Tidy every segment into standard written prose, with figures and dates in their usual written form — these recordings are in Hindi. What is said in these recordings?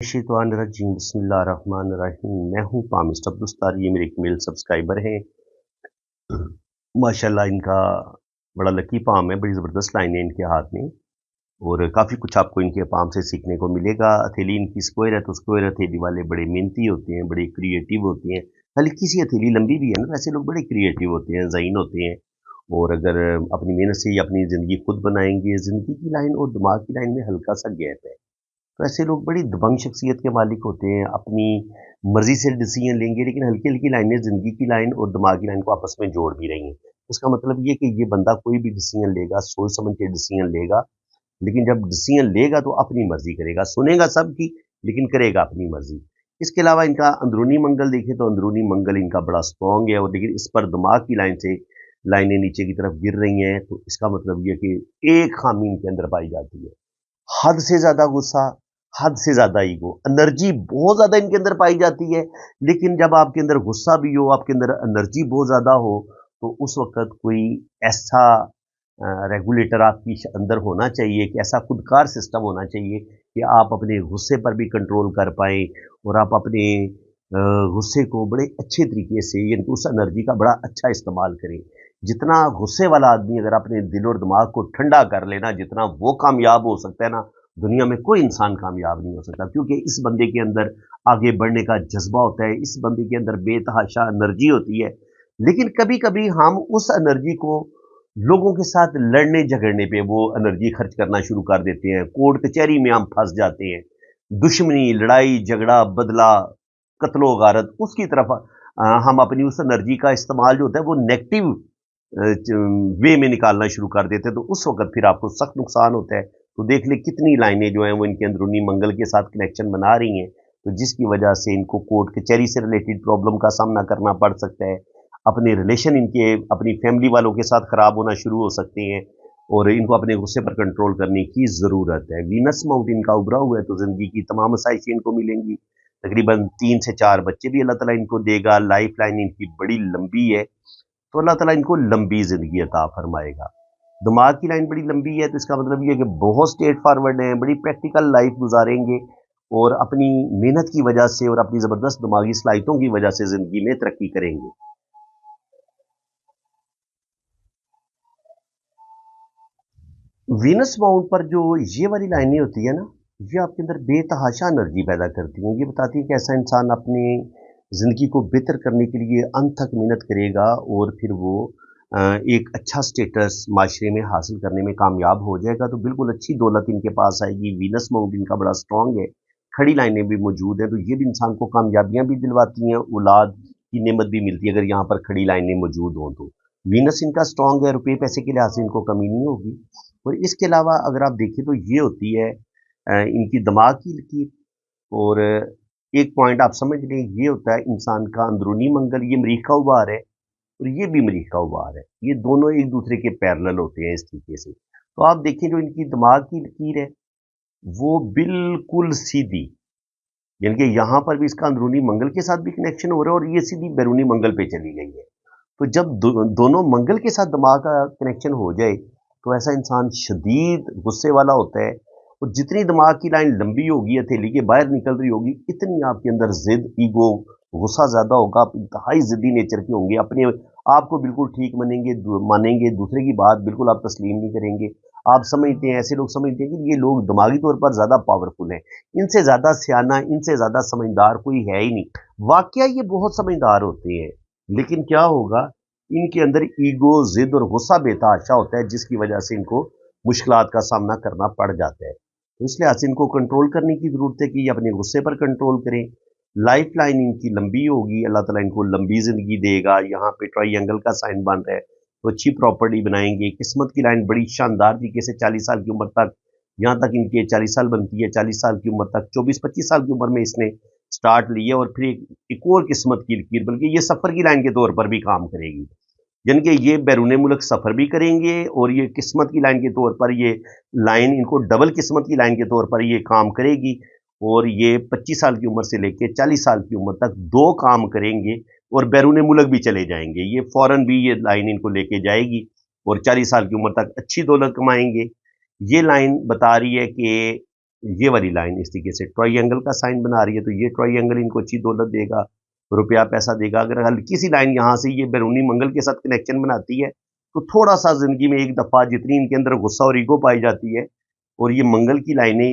शैतानिर्रजीम बिस्मिल्लाहिर्रहमानिर्रहीम। मैं हूँ पामिस्ट अब्दुस्तार, ये मेरे एक मेल सब्सक्राइबर हैं। माशाल्लाह इनका बड़ा लकी पाम है, बड़ी ज़बरदस्त लाइन है इनके हाथ में और काफ़ी कुछ आपको इनके पाम से सीखने को मिलेगा। हथेली इनकी स्क्वायर है तो स्क्वायर हथेली वाले बड़े मेहनती होते हैं, बड़े क्रिएटिव होते हैं। हल्की सी हथेली लंबी भी है ना, वैसे लोग बड़े क्रिएटिव होते हैं, ज़हीन होते हैं और अगर अपनी मेहनत से ही अपनी ज़िंदगी खुद बनाएँगे, ज़िंदगी की लाइन और दिमाग की लाइन में हल्का-सा गैप है। तो ऐसे लोग बड़ी दबंग शख्सियत के मालिक होते हैं, अपनी मर्ज़ी से डिसीज़न लेंगे लेकिन हल्की-हल्की लाइनें ज़िंदगी की लाइन और दिमाग की लाइन को आपस में जोड़ भी रही हैं। इसका मतलब ये कि ये बंदा कोई भी डिसीज़न लेगा, सोच समझ के डिसीज़न लेगा, लेकिन जब डिसीज़न लेगा तो अपनी मर्ज़ी करेगा, सुनेगा सबकी लेकिन करेगा अपनी मर्ज़ी। इसके अलावा इनका अंदरूनी मंगल देखें तो अंदरूनी मंगल इनका बड़ा स्ट्रॉन्ग है और लेकिन इस पर दिमाग की लाइन से लाइनें नीचे की तरफ गिर रही हैं, तो इसका मतलब ये है कि एक ख़ामी इनके अंदर पाई जाती है। हद से ज़्यादा गुस्सा, हद से ज़्यादा ईगो, एनर्जी बहुत ज़्यादा इनके अंदर पाई जाती है, लेकिन जब आपके अंदर गुस्सा भी हो, आपके अंदर एनर्जी बहुत ज़्यादा हो, तो उस वक़्त कोई ऐसा रेगुलेटर आपके अंदर होना चाहिए कि ऐसा खुदकार सिस्टम होना चाहिए कि आप अपने गुस्से पर भी कंट्रोल कर पाएँ और आप अपने गुस्से को बड़े अच्छे तरीके से यानी कि उस एनर्जी का बड़ा अच्छा इस्तेमाल करें। जितना गुस्से वाला आदमी अगर अपने दिल और दिमाग को ठंडा कर लेना, जितना वो कामयाब हो सकता है ना, दुनिया में कोई इंसान कामयाब नहीं हो सकता क्योंकि इस बंदे के अंदर आगे बढ़ने का जज़्बा होता है, इस बंदे के अंदर बेतहाशा एनर्जी होती है। लेकिन कभी-कभी हम उस एनर्जी को लोगों के साथ लड़ने-झगड़ने पे वो एनर्जी खर्च करना शुरू कर देते हैं, कोर्ट कचहरी में हम फँस जाते हैं। दुश्मनी, लड़ाई, झगड़ा, बदला, कत्लो-गारत उसकी तरफ हम अपनी उस एनर्जी का इस्तेमाल जो होता है वो नेगेटिव वे में निकालना शुरू कर देते हैं तो उस वक़्त फिर आपको सख्त नुकसान होता है। तो देख लें कितनी लाइनें जो हैं वो इनके अंदरूनी मंगल के साथ कनेक्शन बना रही हैं, तो जिसकी वजह से इनको कोर्ट कचहरी से रिलेटेड प्रॉब्लम का सामना करना पड़ सकता है। अपने रिलेशन इनके अपनी फैमिली वालों के साथ खराब होना शुरू हो सकते हैं और इनको अपने गुस्से पर कंट्रोल करने की ज़रूरत है। वीनस माउंट इनका उभरा हुआ है तो ज़िंदगी की तमाम आसाइशें इनको मिलेंगी। तकरीबन 3 से 4 बच्चे भी अल्लाह ताला इनको देगा, लाइफ़ लाइन इनकी बड़ी लंबी है। तो अल्लाह ताला इनको लंबी ज़िंदगी अता फ़रमाएगा। दिमाग की लाइन बड़ी लंबी है, तो इसका मतलब ये है कि बहुत स्ट्रेट फॉरवर्ड हैं, बड़ी प्रैक्टिकल लाइफ़ गुज़ारेंगे और अपनी मेहनत की वजह से और अपनी ज़बरदस्त दिमागी सलाहियतों की वजह से ज़िंदगी में तरक्की करेंगे। वीनस माउंट पर जो ये वाली लाइनें होती है ना, ये आपके अंदर बेतहाशा एनर्जी पैदा करती हैं। ये बताती हैं कि ऐसा इंसान अपनी ज़िंदगी को बेहतर करने के लिए अनथक मेहनत करेगा और फिर वो एक अच्छा स्टेटस माशरे में हासिल करने में कामयाब हो जाएगा। तो बिल्कुल अच्छी दौलत इनके पास आएगी। वीनस माउंट इनका बड़ा स्ट्रॉन्ग है। खड़ी लाइनें भी मौजूद हैं, तो ये भी इंसान को कामयाबियाँ भी दिलवाती हैं, औलाद की नेमत भी मिलती है अगर यहाँ पर खड़ी लाइनें मौजूद हों तो। वीनस इनका स्ट्रॉन्ग है, रुपए पैसे के लिहाज से इनको कमी नहीं होगी। और इसके अलावा अगर आप देखें तो ये होती है इनकी दिमाग की लकीर और एक पॉइंट आप समझ लें ये होता है इंसान का अंदरूनी मंगल ये मरीख का उभार है और ये भी मरीख का उभार है। ये दोनों एक दूसरे के पैरेलल होते हैं इस तरीके से। तो आप देखें जो इनकी दिमाग की लकीर है वो बिल्कुल सीधी यानी कि यहाँ पर भी इसका अंदरूनी मंगल के साथ भी कनेक्शन हो रहा है और ये सीधी बैरूनी मंगल पे चली गई है। तो जब दोनों मंगल के साथ दिमाग का कनेक्शन हो जाए तो ऐसा इंसान शदीद गुस्से वाला होता है और जितनी दिमाग की लाइन लंबी होगी हथेली के बाहर निकल रही होगी इतनी आपके अंदर जिद ईगो गुस्सा ज्यादा होगा आप इंतहाई जिद्दी नेचर के होंगे अपने आप को बिल्कुल ठीक मानेंगे मानेंगे दूसरे की बात बिल्कुल आप तस्लीम नहीं करेंगे आप समझते हैं ऐसे लोग समझते हैं कि ये लोग दिमागी तौर पर ज्यादा पावरफुल हैं इनसे ज्यादा सियाना इनसे ज्यादा समझदार कोई है ही नहीं वाकया ये बहुत समझदार होते हैं लेकिन क्या होगा इनके अंदर ईगो, ज़िद और गुस्सा बेतहाशा होता है जिसकी वजह से इनको मुश्किलात का सामना करना पड़ जाता है। तो इस लिहाज से इनको कंट्रोल करने की ज़रूरत है कि ये अपने गुस्से पर कंट्रोल करें। लाइफ लाइन इनकी लंबी होगी, अल्लाह ताला इनको लंबी ज़िंदगी देगा। यहाँ पे ट्रायंगल का साइन बन रहा है, तो अच्छी प्रॉपर्टी बनाएँगे। किस्मत की लाइन बड़ी शानदार तरीके से 40 साल की उम्र तक यहाँ तक इनकी 40 साल बनती है, 40 साल की उम्र तक 24-25 साल की उम्र में इसने स्टार्ट ली है और फिर एक और किस्मत की लकीर बल्कि ये सफ़र की लाइन के तौर पर भी काम करेगी। यानी कि ये बैरून मुल्क सफ़र भी करेंगे और ये किस्मत की लाइन के तौर पर ये लाइन इनको डबल किस्मत की लाइन के तौर पर ये काम करेगी और ये 25 साल की उम्र से लेके 40 साल की उम्र तक 2 काम करेंगे और बैरून मुल्क भी चले जाएँगे। ये फ़ौरन भी ये लाइन इनको लेके जाएगी और 40 साल की उम्र तक अच्छी दौलत कमाएँगे। ये लाइन बता रही है कि ये वाली लाइन इस तरीके से ट्रायंगल का साइन बना रही है, तो ये ट्रायंगल इनको अच्छी दौलत देगा, रुपया पैसा देगा। अगर हल्की सी लाइन यहाँ से ये बैरूनी मंगल के साथ कनेक्शन बनाती है, तो थोड़ा सा जिंदगी में एक दफा जितनी इनके अंदर गुस्सा और ईगो पाई जाती है, और ये मंगल की लाइनें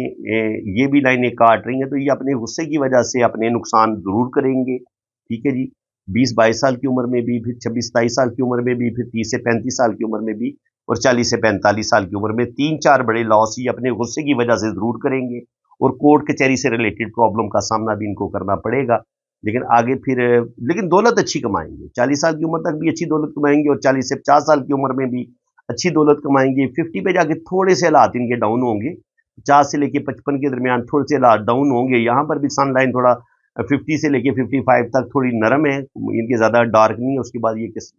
ये भी लाइनें काट रही हैं, तो ये अपने गुस्से की वजह से अपने नुकसान जरूर करेंगे। ठीक है जी, 20-22 साल की उम्र में भी, फिर 26-27 साल की उम्र में भी, फिर 30 से 35 साल की उम्र में भी, और 40 से 45 साल की उम्र में 3-4 बड़े लॉस ही अपने गुस्से की वजह से जरूर करेंगे, और कोर्ट कचहरी से रिलेटेड प्रॉब्लम का सामना भी इनको करना पड़ेगा। लेकिन आगे फिर लेकिन दौलत अच्छी कमाएंगे, 40 साल की उम्र तक भी अच्छी दौलत कमाएंगे, और 40 से 50 साल की उम्र में भी अच्छी दौलत कमाएंगे। 50 पे जाके थोड़े से हालात इनके डाउन होंगे, 50 से लेके 55 के दरमियान थोड़े से हालात डाउन होंगे। यहाँ पर भी सन लाइन थोड़ा 50 से लेके 55 तक थोड़ी नरम है, इनके ज्यादा डार्क नहीं है। उसके बाद ये किस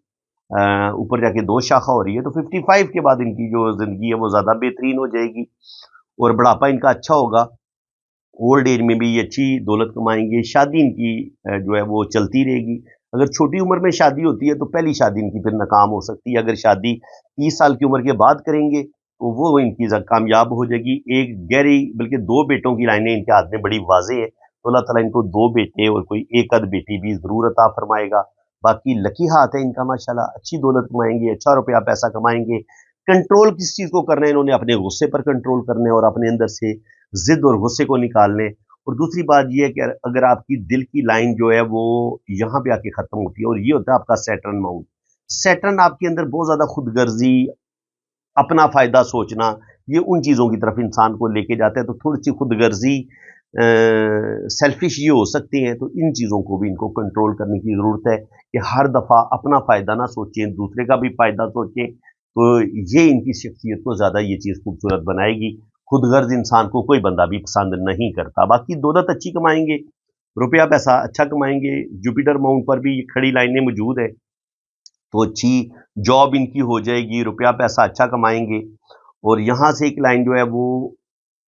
ऊपर जाके 2 शाखा हो रही है, तो 55 के बाद इनकी जो जिंदगी है वो ज्यादा बेहतरीन हो जाएगी, और बुढ़ापा इनका अच्छा होगा। ओल्ड एज में भी ये अच्छी दौलत कमाएंगे। शादी इनकी जो है वो चलती रहेगी। अगर छोटी उम्र में शादी होती है तो पहली शादी इनकी फिर नाकाम हो सकती है। अगर शादी 30 साल की उम्र के बाद करेंगे तो वो इनकी कामयाब हो जाएगी। एक गहरी बल्कि 2 बेटों की लाइनें इनके हाथ में बड़ी वाज़ेह है, तो अल्लाह ताला इनको 2 बेटे और कोई एक आध बेटी भी ज़रूर अता फरमाएगा। बाकी लकी हाथ है इनका माशाल्लाह, अच्छी दौलत कमाएंगे, अच्छा रुपया पैसा कमाएंगे। कंट्रोल किस चीज़ को करना है, इन्होंने अपने गुस्से पर कंट्रोल करना है और अपने अंदर से जिद और गुस्से को निकालने। और दूसरी बात ये है कि अगर आपकी दिल की लाइन जो है वो यहाँ पे आके खत्म होती है, और ये होता है आपका सैटर्न माउंट। सैटर्न आपके अंदर बहुत ज्यादा खुदगर्जी, अपना फायदा सोचना, ये उन चीजों की तरफ इंसान को लेके जाता है। तो थोड़ी सी खुदगर्जी, सेल्फिश ये हो सकती हैं, तो इन चीजों को भी इनको कंट्रोल करने की जरूरत है कि हर दफा अपना फायदा ना सोचें, दूसरे का भी फायदा सोचें। तो ये इनकी शख्सियत को ज्यादा ये चीज खूबसूरत बनाएगी। खुदगर्ज इंसान को कोई बंदा भी पसंद नहीं करता। बाकी दौलत अच्छी कमाएंगे, रुपया पैसा अच्छा कमाएंगे। जुपिटर माउंट पर भी ये खड़ी लाइनें मौजूद है, तो अच्छी जॉब इनकी हो जाएगी, रुपया पैसा अच्छा कमाएंगे। और यहाँ से एक लाइन जो है वो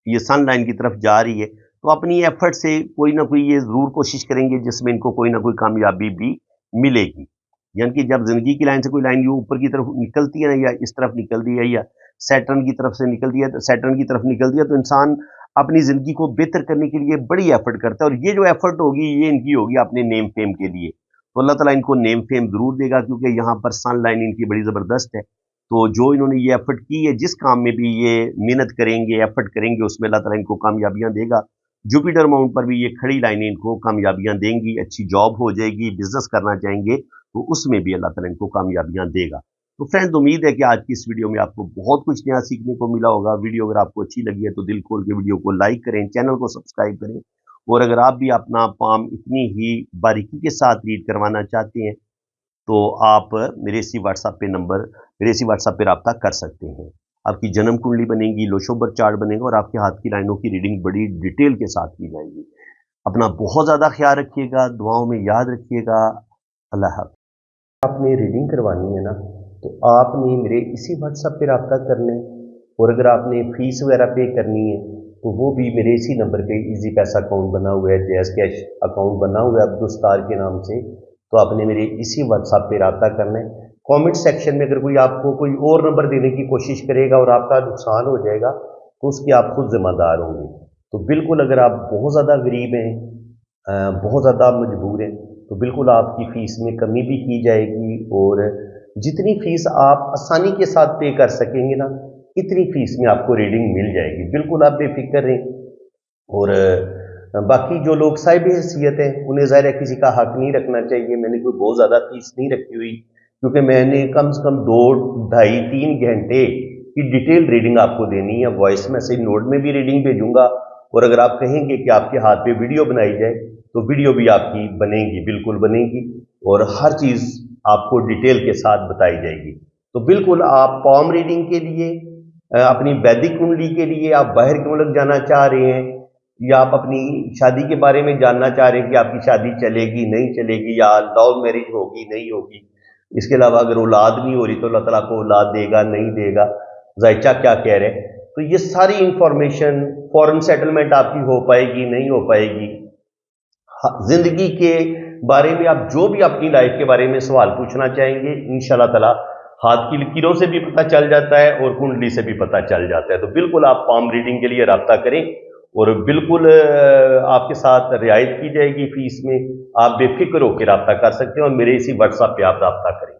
ये सन लाइन की तरफ जा रही है, तो अपनी एफर्ट से कोई ना कोई ये जरूर कोशिश करेंगे जिसमें इनको कोई ना कोई कामयाबी भी मिलेगी। यानी कि जब जिंदगी की लाइन से कोई लाइन ऊपर की तरफ निकलती है ना, या इस तरफ निकलती है, या सैटर्न की तरफ से निकलती है, तो सैटर्न की तरफ निकलती है, तो इंसान अपनी जिंदगी को बेहतर करने के लिए बड़ी एफर्ट करता है। और ये जो एफर्ट होगी ये इनकी होगी अपने नेम फेम के लिए, तो अल्लाह ताला इनको नेम फेम जरूर देगा, क्योंकि यहाँ पर सन लाइन इनकी बड़ी जबरदस्त है। तो जो इन्होंने ये एफर्ट की है, जिस काम में भी ये मेहनत करेंगे, एफर्ट करेंगे, उसमें अल्लाह ताला इनको कामयाबियां देगा। जुपिटर माउंट पर भी ये खड़ी लाइनें इनको कामयाबियां देंगी, अच्छी जॉब हो जाएगी। बिजनेस करना चाहेंगे तो उसमें भी अल्लाह ताला इनको कामयाबियां देगा। तो फ्रेंड्स, उम्मीद है कि आज की इस वीडियो में आपको बहुत कुछ नया सीखने को मिला होगा। वीडियो अगर आपको अच्छी लगी है तो दिल खोल के वीडियो को लाइक करें, चैनल को सब्सक्राइब करें, और अगर आप भी अपना पाम इतनी ही बारीकी के साथ रीड करवाना चाहते हैं तो आप मेरे इसी व्हाट्सएप पे रब्ता कर सकते हैं। आपकी जन्म कुंडली बनेगी, लोशोबर चार्ट बनेगा, और आपके हाथ की लाइनों की रीडिंग बड़ी डिटेल के साथ की जाएगी। अपना बहुत ज़्यादा ख्याल रखिएगा, दुआओं में याद रखिएगा। अल्लाह हाफ़िज़। आपने रीडिंग करवानी है ना, तो आपने मेरे इसी व्हाट्सएप पे रब्ता करना है, और अगर आपने फीस वगैरह पे करनी है तो वो भी मेरे इसी नंबर पे इजी पैसा अकाउंट बना हुआ है, जैस कैश अकाउंट बना हुआ है अब्दुल सत्तार के नाम से, तो आपने मेरे इसी व्हाट्सएप पे रब्ता करना है। कमेंट सेक्शन में अगर कोई आपको कोई और नंबर देने की कोशिश करेगा और आपका नुकसान हो जाएगा तो उसकी आप खुद जिम्मेदार होंगे। तो बिल्कुल अगर आप बहुत ज़्यादा गरीब हैं, बहुत ज़्यादा मजबूर हैं, तो बिल्कुल आपकी फ़ीस में कमी भी की जाएगी, और जितनी फ़ीस आप आसानी के साथ पे कर सकेंगे ना, इतनी फ़ीस में आपको रीडिंग मिल जाएगी। बिल्कुल आप बेफिक्र रहें। और बाकी जो लोग साहिब हैसियत हैं उन्हें ज़ाहिर है किसी का हक नहीं रखना चाहिए। मैंने कोई बहुत ज़्यादा फ़ीस नहीं रखी हुई, क्योंकि मैंने कम से कम 2, ढाई, 3 घंटे की डिटेल रीडिंग आपको देनी है। वॉइस मैसेज नोट में भी रीडिंग भेजूंगा, और अगर आप कहेंगे कि आपके हाथ पे वीडियो बनाई जाए तो वीडियो भी आपकी बनेगी, बिल्कुल बनेगी, और हर चीज़ आपको डिटेल के साथ बताई जाएगी। तो बिल्कुल आप पॉम रीडिंग के लिए, अपनी वैदिक कुंडली के लिए आप बाहर के मुल्क जाना चाह रहे हैं, या आप अपनी शादी के बारे में जानना चाह रहे हैं कि आपकी शादी चलेगी नहीं चलेगी, या लव मैरिज होगी नहीं होगी, इसके अलावा अगर औलाद नहीं हो रही तो अल्लाह ताला को औलाद देगा नहीं देगा, जायचा क्या कह रहे हैं, तो ये सारी इंफॉर्मेशन, फॉरेन सेटलमेंट आपकी हो पाएगी नहीं हो पाएगी, जिंदगी के बारे में आप जो भी अपनी लाइफ के बारे में सवाल पूछना चाहेंगे, इंशाल्लाह ताला हाथ की लकीरों से भी पता चल जाता है और कुंडली से भी पता चल जाता है। तो बिल्कुल आप पाम रीडिंग के लिए रब्ता करें, और बिल्कुल आपके साथ रियायत की जाएगी फीस में। आप बेफिक्र होकर रब्ता कर सकते हैं और मेरे इसी व्हाट्सएप पे आप रब्ता करें।